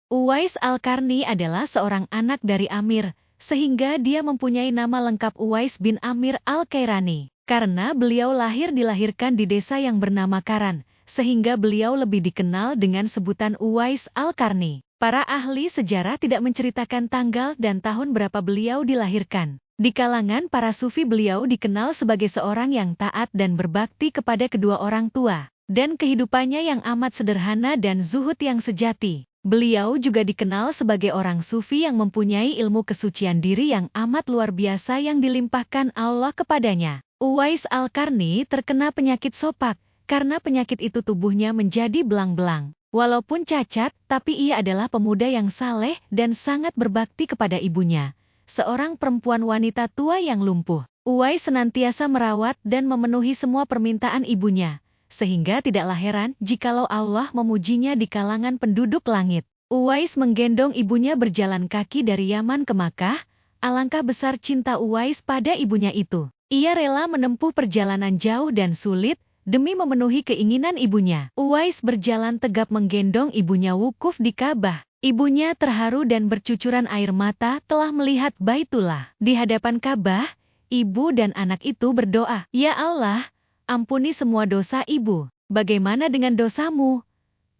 Uwais Al-Qarni adalah seorang anak dari Amir, sehingga dia mempunyai nama lengkap Uwais bin Amir Al-Qairani. Karena beliau dilahirkan di desa yang bernama Karan, sehingga beliau lebih dikenal dengan sebutan Uwais Al-Qarni. Para ahli sejarah tidak menceritakan tanggal dan tahun berapa beliau dilahirkan. Di kalangan para sufi beliau dikenal sebagai seorang yang taat dan berbakti kepada kedua orang tua, dan kehidupannya yang amat sederhana dan zuhud yang sejati. Beliau juga dikenal sebagai orang sufi yang mempunyai ilmu kesucian diri yang amat luar biasa yang dilimpahkan Allah kepadanya. Uwais Al-Qarni terkena penyakit sopak, karena penyakit itu tubuhnya menjadi belang-belang. Walaupun cacat, tapi ia adalah pemuda yang saleh dan sangat berbakti kepada ibunya, seorang perempuan wanita tua yang lumpuh. Uwais senantiasa merawat dan memenuhi semua permintaan ibunya, sehingga tidaklah heran jikalau Allah memujinya di kalangan penduduk langit. Uwais menggendong ibunya berjalan kaki dari Yaman ke Makkah. Alangkah besar cinta Uwais pada ibunya itu. Ia rela menempuh perjalanan jauh dan sulit demi memenuhi keinginan ibunya. Uwais berjalan tegap menggendong ibunya wukuf di Ka'bah. Ibunya terharu dan bercucuran air mata telah melihat Baitullah. Di hadapan Ka'bah, ibu dan anak itu berdoa, "Ya Allah, ampuni semua dosa ibu. Bagaimana dengan dosamu?"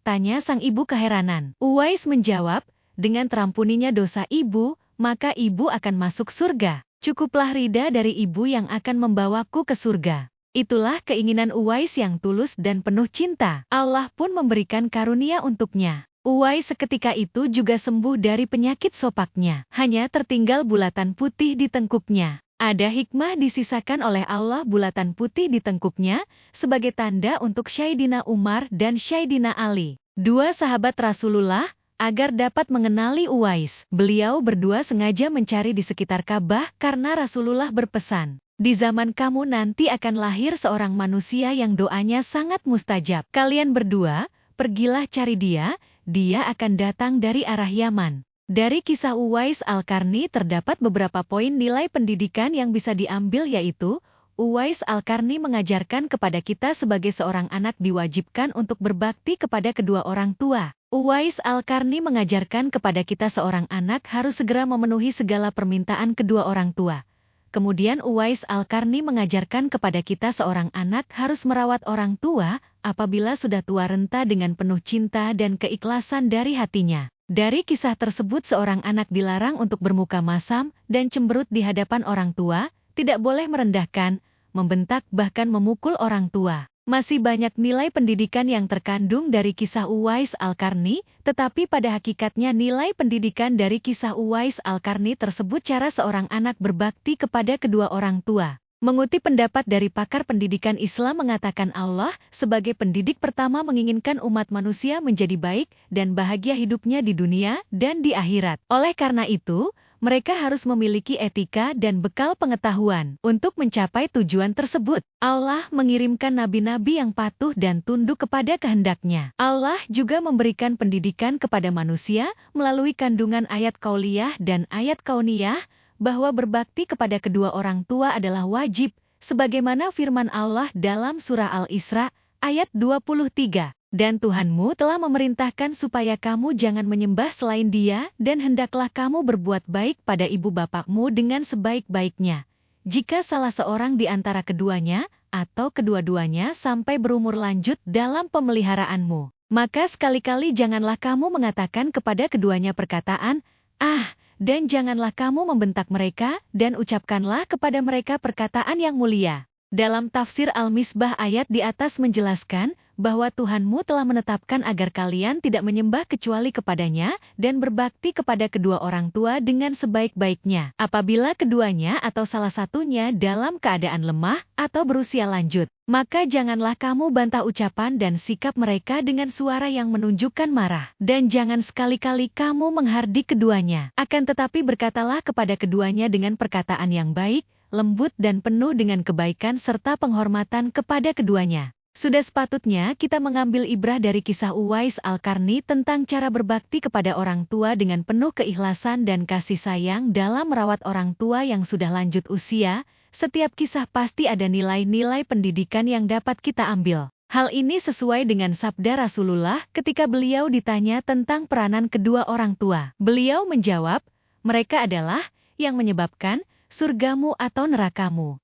tanya sang ibu keheranan. Uwais menjawab, "Dengan terampuninya dosa ibu, maka ibu akan masuk surga. Cukuplah ridha dari ibu yang akan membawaku ke surga." Itulah keinginan Uwais yang tulus dan penuh cinta. Allah pun memberikan karunia untuknya. Uwais seketika itu juga sembuh dari penyakit sopaknya. Hanya tertinggal bulatan putih di tengkuknya. Ada hikmah disisakan oleh Allah bulatan putih di tengkuknya sebagai tanda untuk Sayyidina Umar dan Sayyidina Ali, dua sahabat Rasulullah, agar dapat mengenali Uwais. Beliau berdua sengaja mencari di sekitar Ka'bah karena Rasulullah berpesan, "Di zaman kamu nanti akan lahir seorang manusia yang doanya sangat mustajab. Kalian berdua, pergilah cari dia, dia akan datang dari arah Yaman." Dari kisah Uwais Al-Qarni terdapat beberapa poin nilai pendidikan yang bisa diambil, yaitu, Uwais Al-Qarni mengajarkan kepada kita sebagai seorang anak diwajibkan untuk berbakti kepada kedua orang tua. Uwais Al-Qarni mengajarkan kepada kita seorang anak harus segera memenuhi segala permintaan kedua orang tua. Kemudian Uwais Al-Qarni mengajarkan kepada kita seorang anak harus merawat orang tua apabila sudah tua renta dengan penuh cinta dan keikhlasan dari hatinya. Dari kisah tersebut seorang anak dilarang untuk bermuka masam dan cemberut di hadapan orang tua, tidak boleh merendahkan, membentak bahkan memukul orang tua. Masih banyak nilai pendidikan yang terkandung dari kisah Uwais Al-Qarni, tetapi pada hakikatnya nilai pendidikan dari kisah Uwais Al-Qarni tersebut cara seorang anak berbakti kepada kedua orang tua. Mengutip pendapat dari pakar pendidikan Islam mengatakan Allah sebagai pendidik pertama menginginkan umat manusia menjadi baik dan bahagia hidupnya di dunia dan di akhirat. Oleh karena itu, mereka harus memiliki etika dan bekal pengetahuan. Untuk mencapai tujuan tersebut, Allah mengirimkan nabi-nabi yang patuh dan tunduk kepada kehendaknya. Allah juga memberikan pendidikan kepada manusia melalui kandungan ayat qauliyah dan ayat kauniyah, bahwa berbakti kepada kedua orang tua adalah wajib, sebagaimana firman Allah dalam surah Al-Isra, ayat 23. Dan Tuhanmu telah memerintahkan supaya kamu jangan menyembah selain Dia, dan hendaklah kamu berbuat baik pada ibu bapakmu dengan sebaik-baiknya. Jika salah seorang di antara keduanya, atau kedua-duanya sampai berumur lanjut dalam pemeliharaanmu, maka sekali-kali janganlah kamu mengatakan kepada keduanya perkataan, "Ah," dan janganlah kamu membentak mereka, dan ucapkanlah kepada mereka perkataan yang mulia. Dalam tafsir Al-Misbah ayat di atas menjelaskan, bahwa Tuhanmu telah menetapkan agar kalian tidak menyembah kecuali kepadanya, dan berbakti kepada kedua orang tua dengan sebaik-baiknya. Apabila keduanya atau salah satunya dalam keadaan lemah, atau berusia lanjut, maka janganlah kamu bantah ucapan dan sikap mereka dengan suara yang menunjukkan marah. Dan jangan sekali-kali kamu menghardik keduanya. Akan tetapi berkatalah kepada keduanya dengan perkataan yang baik, lembut dan penuh dengan kebaikan serta penghormatan kepada keduanya. Sudah sepatutnya kita mengambil ibrah dari kisah Uwais Al-Qarni tentang cara berbakti kepada orang tua dengan penuh keikhlasan dan kasih sayang dalam merawat orang tua yang sudah lanjut usia. Setiap kisah pasti ada nilai-nilai pendidikan yang dapat kita ambil. Hal ini sesuai dengan sabda Rasulullah ketika beliau ditanya tentang peranan kedua orang tua. Beliau menjawab, mereka adalah yang menyebabkan surgamu atau nerakamu.